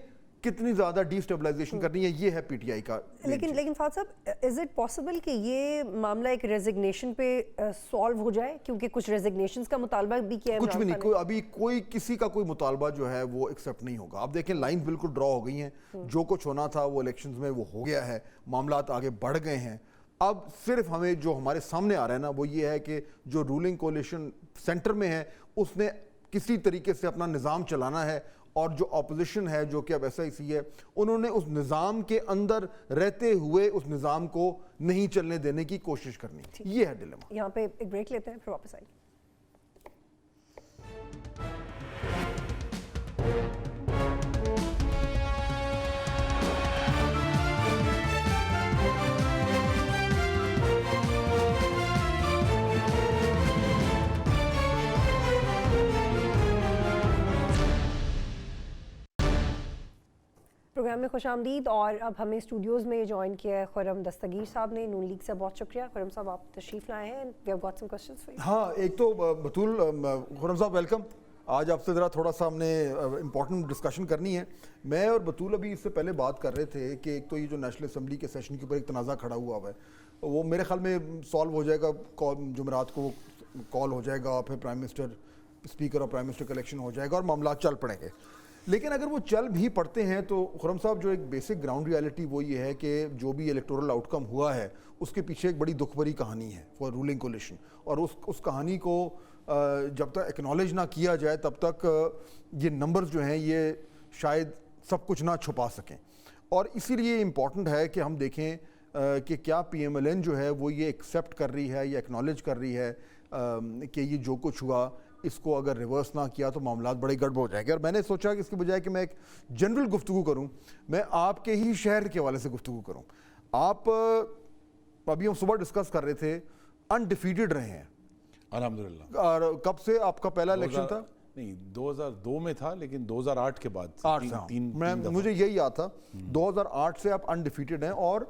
کتنی زیادہ ڈی اسٹیبلائزیشن کرنی ہے, یہ ہے پی ٹی آئی کا. لیکن فاضل صاحب, از اٹ پاسبل کہ یہ معاملہ ایک ریزگنیشن پہ سالو ہو جائے, کیونکہ کچھ ریزگنیشنز کا مطالبہ بھی کیا ہے؟ کچھ بھی نہیں, ابھی کوئی کسی کا کوئی مطالبہ جو ہے وہ ایکسیپٹ نہیں ہوگا. آپ دیکھیں لائنز بالکل ڈرا ہو گئی ہیں, جو کچھ ہونا تھا وہ الیکشنز میں وہ ہو گیا ہے, معاملات آگے بڑھ گئے ہیں. اب صرف ہمیں جو ہمارے سامنے آ رہا ہے نا وہ یہ ہے کہ جو رولنگ کولیشن سینٹر میں ہے اس نے کسی طریقے سے اپنا نظام چلانا ہے, اور جو اپوزیشن ہے جو کہ اب ایس آئی سی ہے انہوں نے اس نظام کے اندر رہتے ہوئے اس نظام کو نہیں چلنے دینے کی کوشش کرنی. یہ ہے ڈیلیما. یہاں پہ ایک بریک لیتے ہیں, پھر واپس آئیں گے. پروگرام میں خوش آمدید. اور اب ہمیں اسٹوڈیوز میں جوائن کیا ہے خرم دستگیر صاحب نے, نون لیگ سے. بہت شکریہ خرم صاحب, آپ تشریف لائے ہیں. We have got some questions for you. ہاں, ایک تو بطول, خرم صاحب ویلکم. آج آپ سے ذرا تھوڑا سا ہم نے امپورٹنٹ ڈسکشن کرنی ہے. میں اور بطول ابھی اس سے پہلے بات کر رہے تھے کہ ایک تو یہ جو نیشنل اسمبلی کے سیشن کے اوپر ایک تنازع کھڑا ہوا ہے, وہ میرے خیال میں سالو ہو جائے گا. جمعرات کو کال ہو جائے گا, پھر پرائم منسٹر, اسپیکر اور پرائم منسٹر کا الیکشن ہو جائے گا اور معاملات چل پڑیں گے. لیکن اگر وہ چل بھی پڑتے ہیں تو خرم صاحب جو ایک بیسک گراؤنڈ ریالٹی وہ یہ ہے کہ جو بھی الیکٹورل آؤٹ کم ہوا ہے اس کے پیچھے ایک بڑی دکھ بھری کہانی ہے فار رولنگ کولیشن, اور اس کہانی کو جب تک ایکنالج نہ کیا جائے تب تک یہ نمبرز جو ہیں یہ شاید سب کچھ نہ چھپا سکیں. اور اسی لیے امپورٹنٹ ہے کہ ہم دیکھیں کہ کیا پی ایم ایل این جو ہے وہ یہ ایکسیپٹ کر رہی ہے یا ایکنالج کر رہی ہے کہ یہ جو کچھ ہوا اس کو اگر ریورس نہ کیا تو معاملات بڑے گڑبڑ ہو جائیں گے. اور میں نے سوچا کہ اس کی بجائے کہ میں ایک جنرل گفتگو کروں, میں آپ کے ہی شہر کے حوالے سے گفتگو کروں. آپ ابھی ہم صبح ڈسکس کر رہے تھے, انڈیفیٹڈ رہے ہیں الحمدللہ. اور کب سے آپ کا پہلا الیکشن تھا؟ نہیں, 2002 میں تھا, لیکن 2008 کے بعد مجھے یہی یاد تھا 2008 سے آپ انڈیفیٹڈ ہیں. اور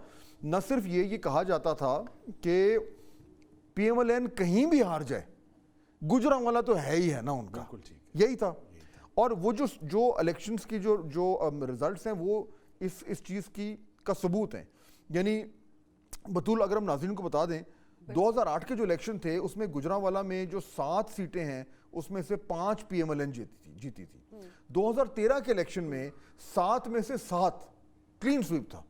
نہ صرف یہ کہا جاتا تھا کہ پی ایم ایل این کہیں بھی ہار جائے گجرانوالا تو ہے ہی ہے نا ان کا, یہی تھا. اور وہ جو الیکشنز کی جو ریزلٹس ہیں وہ اس چیز کا ثبوت ہیں. یعنی بطول اگر ہم ناظرین کو بتا دیں 2008 کے جو الیکشن تھے اس میں گجرانوالا میں جو 7 سیٹیں ہیں اس میں سے 5 پی ایم ایل این جیتی تھی. 2013 کے الیکشن میں 7 میں سے 7 کلین سویپ تھا.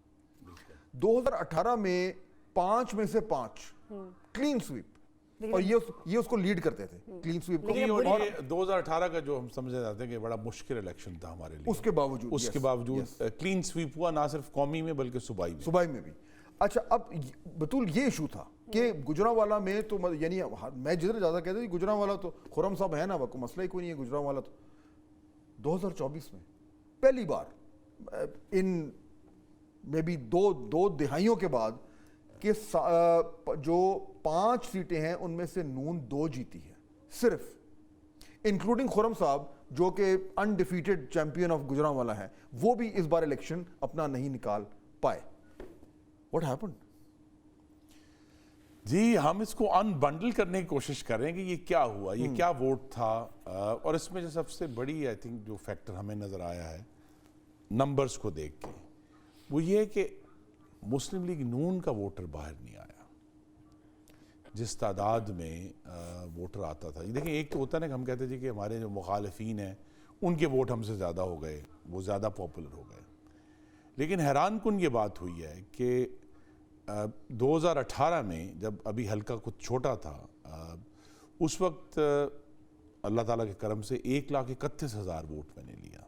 2018 میں 5 میں سے 5 کلین سویپ, اور یہ اس کو لیڈ کرتے تھے کلین سویپ کو. اور 2018 کا جو ہم سمجھے جاتے ہیں کہ بڑا مشکل الیکشن تھا ہمارے لیے, اس کے باوجود کلین سویپ ہوا, نہ صرف قومی میں بلکہ صوبائی میں بھی. اچھا, اب بطول یہ ایشو تھا کہ گجرانوالا میں تو یعنی میں جدھر زیادہ کہتا ہوں گجرانوالا تو خرم صاحب ہے نا, کوئی مسئلہ ہی کوئی نہیں ہے گجرانوالا. تو 2024 میں پہلی بار ان میں بھی دو دہائیوں کے بعد کہ جو 5 سیٹیں ہیں ان میں سے نون 2 جیتی ہے صرف, انکلوڈنگ خرم صاحب جو کہ انڈیفیٹڈ چیمپئن آف گجرانوالا ہیں, وہ بھی اس بار الیکشن اپنا نہیں نکال پائے. What happened? جی, ہم اس کو ان بنڈل کرنے کی کوشش کر رہے ہیں کہ یہ کیا ہوا, یہ کیا ووٹ تھا. اور اس میں جو سب سے بڑی آئی تھنک جو فیکٹر ہمیں نظر آیا ہے نمبرز کو دیکھ کے, وہ یہ ہے کہ مسلم لیگ نون کا ووٹر باہر نہیں آیا جس تعداد میں ووٹر آتا تھا. دیکھیں, ایک تو ہوتا ہے نا کہ ہم کہتے تھے کہ ہمارے جو مخالفین ہیں ان کے ووٹ ہم سے زیادہ ہو گئے, وہ زیادہ پاپولر ہو گئے. لیکن حیران کن یہ بات ہوئی ہے کہ 2018 میں جب ابھی حلقہ کچھ چھوٹا تھا, اس وقت اللہ تعالیٰ کے کرم سے 1,31,000 ووٹ میں نے لیا.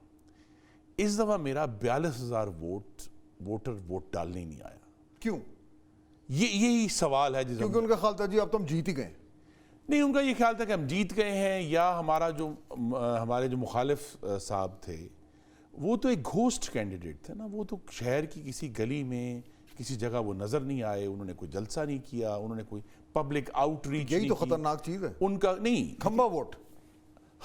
اس دفعہ میرا 42,000 ووٹر ووٹ ڈالنے ہی نہیں آیا. کیوں؟ یہی سوال ہے. کیونکہ ان کا خیال تھا جی اب تو ہم جیت ہی گئے. نہیں, ان کا یہ خیال تھا کہ ہم جیت گئے ہیں, یا ہمارے جو مخالف صاحب تھے وہ تو ایک گھوسٹ کینڈیڈیٹ تھے نا, وہ تو شہر کی کسی گلی میں کسی جگہ وہ نظر نہیں آئے, انہوں نے کوئی جلسہ نہیں کیا, انہوں نے کوئی پبلک آؤٹ ریچ نہیں کی. یہی تو خطرناک چیز ہے ان کا. نہیں, کھمبا ووٹ.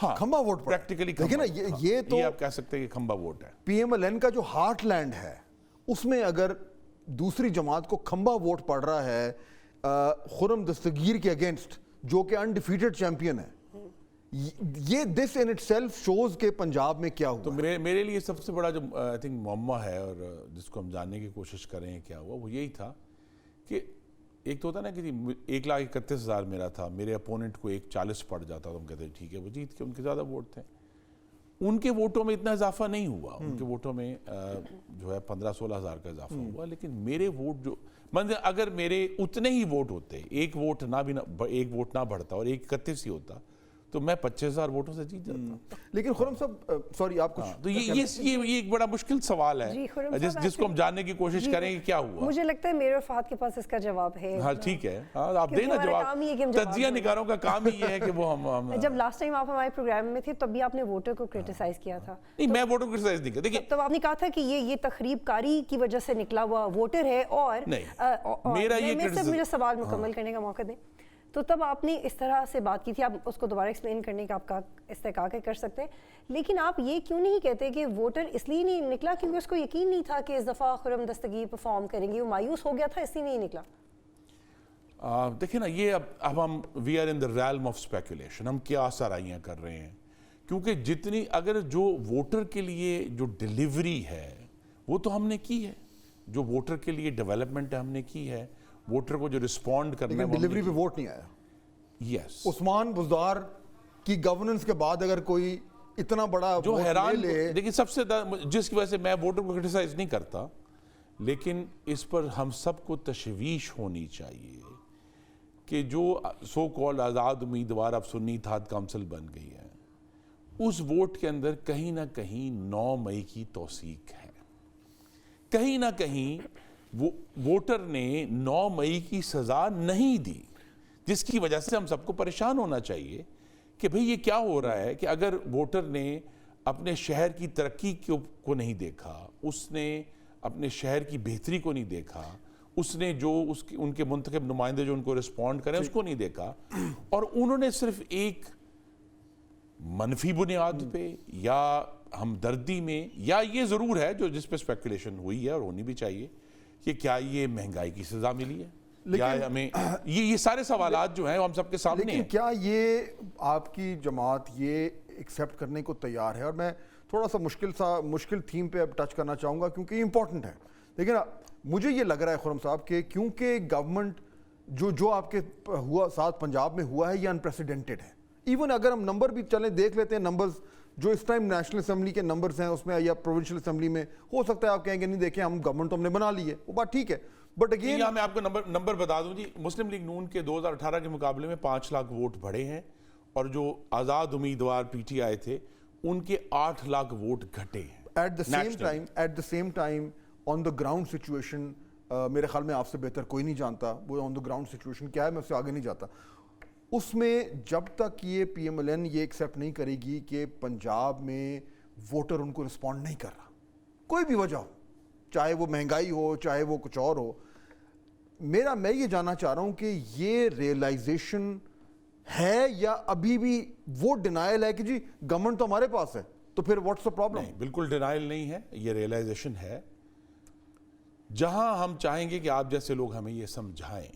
ہاں, کھمبا ووٹ پریکٹیکلی. لیکن یہ تو آپ کہہ سکتے ہیں کہ کھمبا ووٹ ہے. پی ایم ایل این کا جو ہارٹ لینڈ ہے اس میں اگر دوسری جماعت کو کھمبا ووٹ پڑ رہا ہے خرم دستگیر کے اگینسٹ جو کہ انڈیفیٹڈ چیمپئن ہے, یہ دس ان اٹ سیلف شوز کہ پنجاب میں کیا ہوا. تو میرے لیے سب سے بڑا جو آئی تھنک معمہ ہے اور جس کو ہم جاننے کی کوشش کر رہے ہیں کیا ہوا, وہ یہی تھا کہ ایک تو ہوتا نا کہ 1,31,000 میرا تھا, میرے اپوننٹ کو 1,40 پڑ جاتا تو ہم کہتے ہیں ٹھیک ہے وہ جیت کے, ان کے زیادہ ووٹ تھے. ان کے ووٹوں میں اتنا اضافہ نہیں ہوا, ان کے ووٹوں میں جو ہے 15-16 ہزار کا اضافہ ہوا. لیکن میرے ووٹ جو اگر میرے اتنے ہی ووٹ ہوتے, ایک ووٹ نہ بڑھتا اور 1,31 ہی ہوتا, تو میں 25,000 ووٹوں سے جیت جاتا. لیکن خرم صاحب سوری آپ کچھ, تو یہ ایک بڑا مشکل سوال ہے جس کو ہم جاننے کی کوشش کریں کہ کیا ہوا. مجھے لگتا ہے میرے اور فہد کے پاس اس کا جواب ہے. ہاں ٹھیک ہے, آپ دیں نا جواب. تجزیہ نگاروں کا کام ہی یہ ہے کہ وہ ہم جب لاسٹ ٹائم آپ ہمارے پروگرام میں تھے تب بھی آپ نے ووٹر کو کرٹیسائز کیا تھا. نہیں, میں ووٹر کو کرٹیسائز نہیں کرتا. تب آپ نے کہا تھا کہ یہ تخریب کاری کی وجہ سے نکلا ہوا ووٹر ہے. اور میرا یہ مجھے سوال مکمل کرنے کا موقع دیں. تو تب آپ نے اس طرح سے بات کی تھی. آپ اس کو دوبارہ ایکسپلین کرنے کا آپ کا استحقاق کر سکتے ہیں, لیکن آپ یہ کیوں نہیں کہتے کہ ووٹر اس لیے نہیں نکلا کیونکہ اس کو یقین نہیں تھا کہ اس دفعہ خرم دستگیر پرفارم کریں گی, وہ مایوس ہو گیا تھا اس لیے نہیں نکلا؟ دیکھیں نا, یہ اب ہم we are in the realm of speculation, ہم کیا آسرائیاں کر رہے ہیں, کیونکہ جتنی اگر جو ووٹر کے لیے جو ڈیلیوری ہے وہ تو ہم نے کی ہے, جو ووٹر کے لیے ڈیولپمنٹ ہم نے کی ہے, ووٹر کو جو رسپونڈ کرنا ہے, لیکن ڈیلیوری پہ ووٹ نہیں آیا. یس, عثمان بزدار کی گورننس کے بعد اگر کوئی اتنا بڑا جو ووٹ حیران لے لے, لیکن سب سے جس کی وجہ سے میں ووٹر کو کرٹیسائز نہیں کرتا, لیکن اس پر ہم سب کو تشویش ہونی چاہیے کہ جو سو کال آزاد امیدوار اب سنی اتحاد کونسل بن گئی ہے, اس ووٹ کے اندر کہیں نہ کہیں 9 مئی کی توثیق ہے, کہیں نہ کہیں وہ ووٹر نے 9 مئی کی سزا نہیں دی, جس کی وجہ سے ہم سب کو پریشان ہونا چاہیے کہ بھئی یہ کیا ہو رہا ہے کہ اگر ووٹر نے اپنے شہر کی ترقی کو نہیں دیکھا, اس نے اپنے شہر کی بہتری کو نہیں دیکھا, اس نے جو ان کے منتخب نمائندے جو ان کو رسپونڈ کریں اس کو نہیں دیکھا, اور انہوں نے صرف ایک منفی بنیاد پہ یا ہمدردی میں, یا یہ ضرور ہے جو جس پہ اسپیکولیشن ہوئی ہے اور ہونی بھی چاہیے کہ کیا یہ مہنگائی کی سزا ملی ہے, یا ہمیں یہ سارے سوالات جو ہیں ہم سب کے سامنے ہیں. لیکن کیا یہ آپ کی جماعت یہ ایکسیپٹ کرنے کو تیار ہے؟ اور میں تھوڑا سا مشکل تھیم پہ اب ٹچ کرنا چاہوں گا کیونکہ یہ امپورٹنٹ ہے. لیکن مجھے یہ لگ رہا ہے خرم صاحب کہ کیونکہ گورنمنٹ جو آپ کے ساتھ پنجاب میں ہوا ہے یہ انپریسیڈنٹڈ ہے. ایون اگر ہم نمبر بھی چلیں دیکھ لیتے ہیں, نمبرز جو اس ٹائم نیشنل اسمبلی کے نمبرز ہیں اس میں یا پروونشل اسمبلی میں, ہو سکتا ہے آپ کہیں گے نہیں دیکھیں ہم گورنمنٹ تو ہم نے بنا لی ہے, وہ بات ٹھیک ہے, بٹ اگین میں آپ کو نمبر بتا دوں جی, مسلم لیگ نون کے 2018 کے مقابلے میں 5 لاکھ ووٹ بڑھے ہیں, اور جو آزاد امیدوار پی ٹی آئی تھے ان کے 8 لاکھ ووٹ گھٹے ہیں. At the same time on the ground situation میرے خیال میں آپ سے بہتر کوئی نہیں جانتا وہ آن دا گراؤنڈ سچویشن کیا ہے, میں اس سے آگے نہیں جاتا. اس میں جب تک یہ پی ایم ایل این یہ ایکسیپٹ نہیں کرے گی کہ پنجاب میں ووٹر ان کو رسپونڈ نہیں کر رہا, کوئی بھی وجہ ہو, چاہے وہ مہنگائی ہو چاہے وہ کچھ اور ہو, میں یہ جاننا چاہ رہا ہوں کہ یہ ریئلائزیشن ہے یا ابھی بھی وہ ڈینائل ہے کہ جی گورنمنٹ تو ہمارے پاس ہے تو پھر واٹس دا پرابلم؟ نہیں, بالکل ڈینائل نہیں ہے, یہ ریئلائزیشن ہے. جہاں ہم چاہیں گے کہ آپ جیسے لوگ ہمیں یہ سمجھائیں,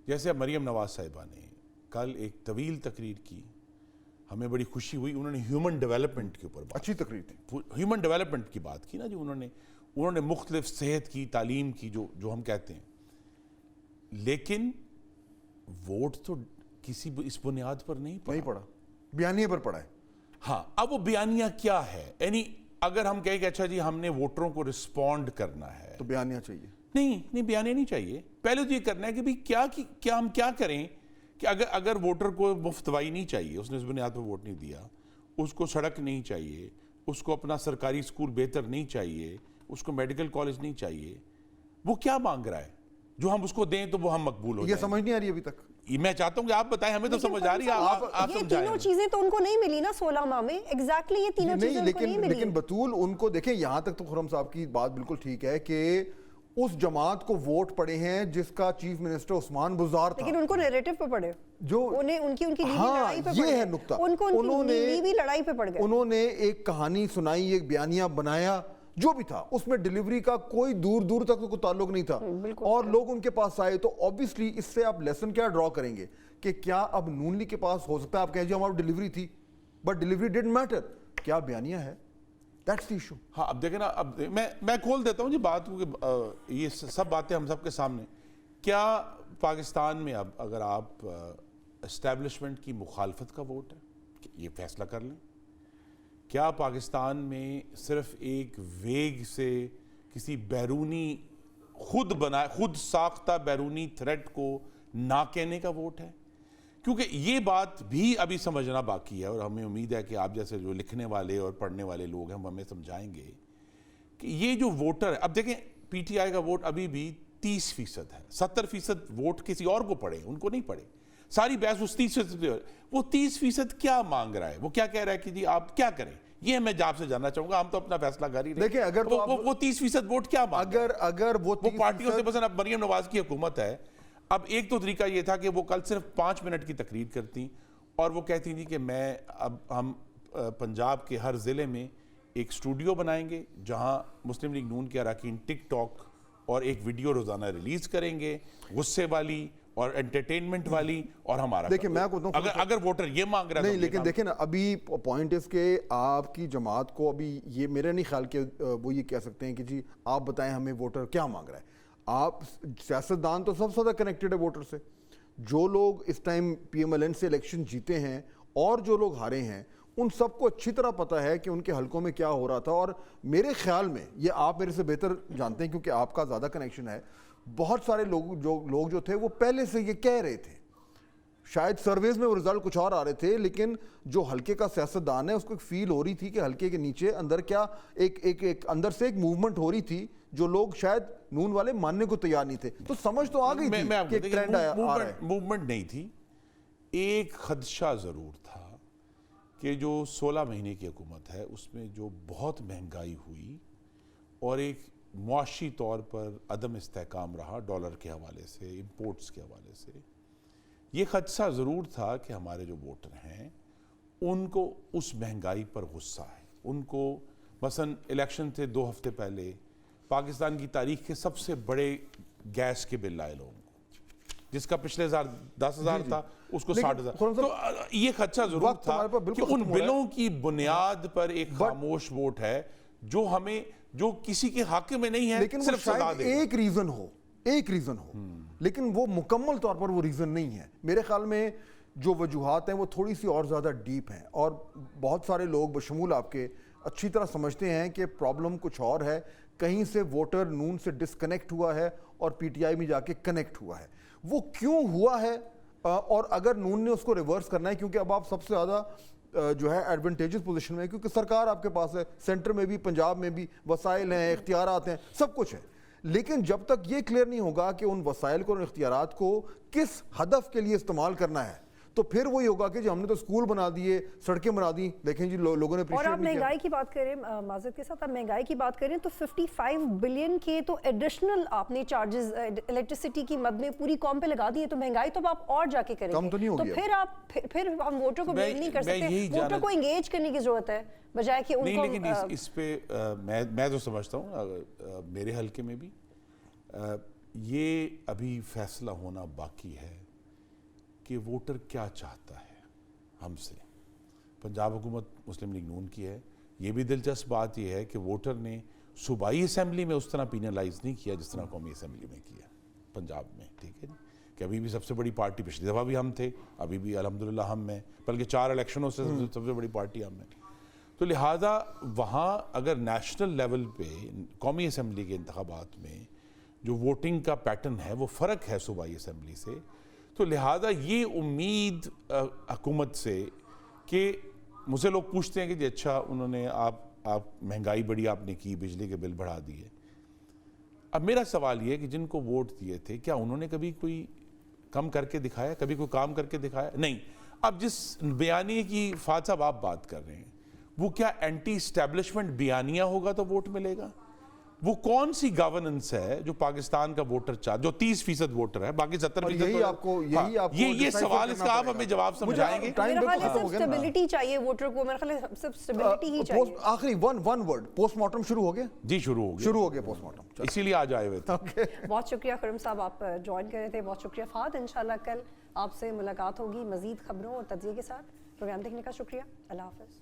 جیسے اب مریم نواز صاحبہ نے کل ایک طویل تقریر کی, ہمیں بڑی خوشی ہوئی, انہوں نے ہیومن ڈیولپمنٹ کے اوپر اچھی تقریر تھی, ہیومن ڈیولپمنٹ کی بات کی نا جی, انہوں نے مختلف صحت کی, تعلیم کی, جو ہم کہتے ہیں, لیکن ووٹ تو کسی اس بنیاد پر نہیں پڑا, بیانیے پر پڑا ہے. ہاں, اب وہ بیانیہ کیا ہے, یعنی اگر ہم کہیں کہ اچھا جی ہم نے ووٹروں کو رسپونڈ کرنا ہے تو بیانیہ چاہیے. نہیں, بیانیہ نہیں چاہیے. پہلے تو یہ کرنا ہے کہ بھی کیا ہم کیا کریں کہ اگر ووٹر کو مفت دوائی نہیں چاہیے, اس نے اس بنیاد پر ووٹ نہیں دیا, اس کو سڑک نہیں چاہیے, اس کو اپنا سرکاری اسکول بہتر نہیں چاہیے, اس کو میڈیکل کالج نہیں چاہیے, وہ کیا مانگ رہا ہے جو ہم اس کو دیں تو وہ ہم مقبول ہو جائیں. یہ سمجھ نہیں آ رہی ابھی تک. میں چاہتا ہوں کہ آپ بتائیں, ہمیں تو سمجھ آ رہی ہے, آپ یہ سمجھائیں. تینوں چیزیں تو ان کو نہیں ملی نا 16 ماہ میں, ایگزیکٹلی یہ تینوں چیزیں ان کو نہیں ملی. لیکن بطول ان کو دیکھیں, یہاں تک تو خرم صاحب کی بات بالکل ٹھیک ہے کہ اس جماعت کو ووٹ پڑے ہیں جس کا چیف منسٹر عثمان بزدار تھا, لیکن ان کو نیریٹو پہ پڑے, جو ان کی لڑائی پہ یہ ہے نقطہ, انہوں نے لڑائی پہ پڑ گئے, انہوں نے ایک کہانی سنائی, ایک بیانیہ بنایا, جو بھی تھا اس میں ڈیلیوری کا کوئی دور تک کوئی تعلق نہیں تھا, اور لوگ ان کے پاس آئے. تو obviously اس سے آپ لیسن کیا ڈرا کریں گے کہ کیا اب نون لیگ کے پاس ہو سکتا ہے آپ کہیں جی ہماری ڈیلیوری تھی بٹ ڈیلیوری ڈڈنٹ میٹر, کیا بیانیہ ہے, دیٹس دی ایشو. ہاں, اب دیکھیں نا, اب میں کھول دیتا ہوں جی بات, کیونکہ یہ سب باتیں ہم سب کے سامنے. کیا پاکستان میں اب اگر آپ اسٹیبلشمنٹ کی مخالفت کا ووٹ ہے, یہ فیصلہ کر لیں, کیا پاکستان میں صرف ایک ویگ سے کسی بیرونی خود ساختہ بیرونی تھریٹ کو نہ کہنے کا ووٹ ہے؟ کیونکہ یہ بات بھی ابھی سمجھنا باقی ہے, اور ہمیں امید ہے کہ آپ جیسے جو لکھنے والے اور پڑھنے والے لوگ ہیں وہ ہمیں سمجھائیں گے کہ یہ جو ووٹر ہے, اب دیکھیں پی ٹی آئی کا ووٹ ابھی بھی 30% ہے, 70% ووٹ کسی اور کو پڑے, ان کو نہیں پڑے. ساری بحث اس 30%, وہ 30% کیا مانگ رہا ہے, وہ کیا کہہ رہا ہے کہ جی آپ کیا کریں, یہ میں آپ سے جاننا چاہوں گا. ہم تو اپنا فیصلہ کر ہی رہے ہیں. دیکھیں اگر وہ 30% ووٹ کیا مانگ رہا ہے, اگر وہ پارٹیوں سے, مثلا اب مریم نواز کی حکومت ہے, اب ایک تو طریقہ یہ تھا کہ وہ کل صرف 5 منٹ کی تقریر کرتی اور وہ کہتی تھی کہ میں اب ہم پنجاب کے ہر ضلع میں ایک اسٹوڈیو بنائیں گے جہاں مسلم لیگ نون کے اراکین ٹک ٹاک اور ایک ویڈیو روزانہ ریلیز کریں گے غصے والی اور انٹرٹینمنٹ والی, اور ہمارا دیکھیں میں کو اگر ووٹر یہ مانگ رہا ہے نہیں, لیکن دیکھیں نا ابھی پوائنٹ اس کے آپ کی جماعت کو ابھی یہ میرا نہیں خیال کہ وہ یہ کہہ سکتے ہیں کہ جی آپ بتائیں ہمیں ووٹر کیا مانگ رہا ہے. آپ سیاستدان تو سب سے زیادہ کنیکٹڈ ہے ووٹر سے. جو لوگ اس time P M L N سے الیکشن جیتے ہیں اور جو لوگ ہارے ہیں ان سب کو اچھی طرح پتہ ہے کہ ان کے حلقوں میں کیا ہو رہا تھا. اور میرے خیال میں یہ آپ میرے سے بہتر جانتے ہیں کیونکہ آپ کا زیادہ کنیکشن ہے, بہت سارے لوگ جو تھے وہ پہلے سے یہ کہہ رہے تھے, شاید سرویز میں وہ رزلٹ کچھ اور آ رہے تھے, لیکن جو حلقے کا سیاستدان ہے اس کو ایک فیل ہو رہی تھی کہ حلقے کے نیچے اندر کیا ایک اندر سے ایک موومنٹ ہو رہی تھی جو لوگ شاید نون والے ماننے کو تیار نہیں تھے. تو سمجھ تو آ گئی تھی کہ ایک ٹرینڈ آ رہا ہے. موومنٹ نہیں تھی, ایک خدشہ ضرور تھا کہ جو 16 مہینے کی حکومت ہے اس میں جو بہت مہنگائی ہوئی اور ایک معاشی طور پر عدم استحکام رہا ڈالر کے حوالے سے, امپورٹس کے حوالے سے, یہ خدشہ ضرور تھا کہ ہمارے جو ووٹر ہیں ان کو اس مہنگائی پر غصہ ہے. ان کو مثلا الیکشن تھے 2 ہفتے پہلے, پاکستان کی تاریخ کے سب سے بڑے گیس کے بل آئے لوگوں کو, جس کا پچھلے 10,000 تھا اس کو 60,000. تو یہ خدشہ ضرور تھا کہ ان بلوں کی بنیاد پر ایک خاموش ووٹ ہے جو کسی کے حق میں نہیں ہے, لیکن صرف سزا دے. ایک ریزن ہو لیکن وہ مکمل طور پر وہ ریزن نہیں ہے. میرے خیال میں جو وجوہات ہیں وہ تھوڑی سی اور زیادہ ڈیپ ہیں, اور بہت سارے لوگ بشمول آپ کے اچھی طرح سمجھتے ہیں کہ پرابلم کچھ اور ہے, کہیں سے ووٹر نون سے ڈسکنیکٹ ہوا ہے اور پی ٹی آئی میں جا کے کنیکٹ ہوا ہے. وہ کیوں ہوا ہے, اور اگر نون نے اس کو ریورس کرنا ہے, کیونکہ اب آپ سب سے زیادہ جو ہے ایڈوانٹیجز پوزیشن میں ہے کیونکہ سرکار آپ کے پاس ہے, سینٹر میں بھی پنجاب میں بھی وسائل ہیں, اختیارات ہیں, سب کچھ ہے. لیکن جب تک یہ کلیئر نہیں ہوگا کہ ان وسائل کو اور اختیارات کو کس ہدف کے لیے استعمال کرنا ہے, تو پھر وہی ہوگا کہ جی ہم نے تو اسکول بنا دیے, سڑکیں بنا دی, دیکھیں جی لوگوں نے. اور آپ مہنگائی کی بات کریں معذرت کے ساتھ, آپ مہنگائی کی بات کریں تو 55 بلین کے تو ایڈیشنل آپ نے چارجز الیکٹریسٹی کی مد میں پوری قوم پہ لگا دیے, تو مہنگائی تو آپ اور جا کے کریں گے, تو پھر ہم ووٹر کو بلیم نہیں کر سکتے. ووٹر کو انگیج کرنے کی ضرورت ہے بجائے کہ ان کو. لیکن اس پہ میں تو سمجھتا ہوں میرے حلقے میں بھی یہ ابھی فیصلہ ہونا باقی ہے کہ ووٹر کیا چاہتا ہے ہم سے. پنجاب حکومت مسلم لیگ نون کی ہے. یہ بھی دلچسپ بات یہ ہے کہ ووٹر نے صوبائی اسمبلی میں اس طرح پینلائز نہیں کیا جس طرح قومی اسمبلی میں کیا پنجاب میں, ٹھیک ہے جی, کہ ابھی بھی سب سے بڑی پارٹی, پچھلی دفعہ بھی ہم تھے, ابھی بھی الحمدللہ ہم ہیں, بلکہ 4 الیکشنوں سے سب سے بڑی پارٹی ہم ہیں. تو لہٰذا وہاں اگر نیشنل لیول پہ قومی اسمبلی کے انتخابات میں جو ووٹنگ کا پیٹرن ہے وہ فرق ہے صوبائی اسمبلی سے, تو لہٰذا یہ امید حکومت سے کہ مجھ سے لوگ پوچھتے ہیں کہ جی اچھا انہوں نے آپ مہنگائی بڑی آپ نے کی, بجلی کے بل بڑھا دیے. اب میرا سوال یہ ہے کہ جن کو ووٹ دیے تھے کیا انہوں نے کبھی کوئی کم کر کے دکھایا, کبھی کوئی کام کر کے دکھایا؟ نہیں. اب جس بیانیے کی فاتح صاحب آپ بات کر رہے ہیں وہ کیا اینٹی اسٹیبلشمنٹ بیانیہ ہوگا تو ووٹ ملے گا؟ وہ کون سی گورننس ہے جو پاکستان کا ووٹر چاہتا, جو 30% ووٹر ہے, باقی 70%. یہ سوال اس کا آپ ہمیں جواب سمجھائیں گے. میرا خیال ہے صرف سٹیبلٹی چاہیے ووٹر کو, میرا خیال ہے صرف سٹیبلٹی ہی چاہیے. آخری ون ورڈ, پوسٹ مارٹم شروع ہو گیا؟ جی شروع ہو گیا پوسٹ مارٹم, اسی لیے آج آئے ہوئے تھے. بہت شکریہ خرم صاحب, آپ جوائن کر رہے تھے, بہت شکریہ فہد. انشاءاللہ کل آپ سے ملاقات ہوگی مزید خبروں اور تجزیے کے ساتھ. پروگرام دیکھنے کا شکریہ, اللہ حافظ.